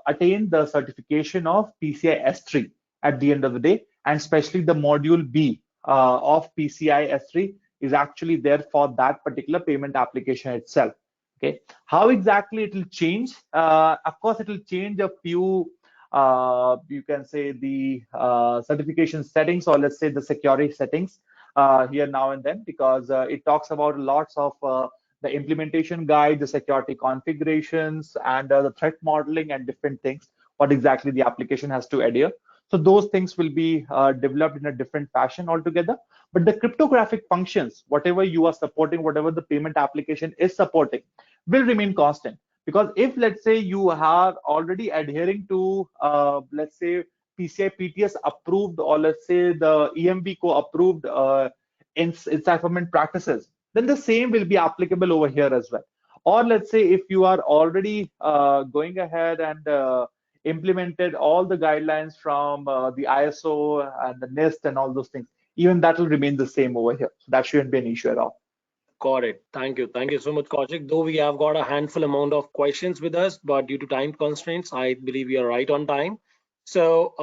attain the certification of PCI S3 at the end of the day, and especially the module B of PCI S3 is actually there for that particular payment application itself. Okay, how exactly it will change? Of course, it will change a few. You can say the certification settings, or let's say the security settings here now and then, because it talks about lots of the implementation guide, the security configurations, and the threat modeling and different things, what exactly the application has to adhere. So those things will be developed in a different fashion altogether. But the cryptographic functions, whatever you are supporting, whatever the payment application is supporting, will remain constant. Because if, let's say, you are already adhering to, let's say, PCI PTS approved, or let's say the EMBCO approved encipherment practices, then the same will be applicable over here as well. Or let's say if you are already going ahead and implemented all the guidelines from the ISO and the NIST and all those things, even that will remain the same over here. So that shouldn't be an issue at all. Got it. Thank you. Thank you so much, Kaushik. Though we have got a handful amount of questions with us, but due to time constraints, I believe we are right on time. So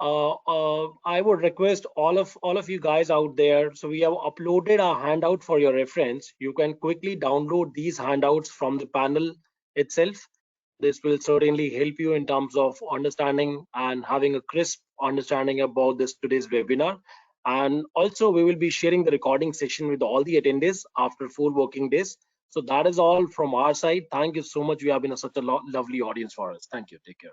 I would request all of you guys out there. So we have uploaded a handout for your reference. You can quickly download these handouts from the panel itself. This will certainly help you in terms of understanding and having a crisp understanding about today's webinar. And also we will be sharing the recording session with all the attendees after 4 working days. So that is all from our side. Thank you so much. You have been such a lovely audience for us. Thank you. Take care.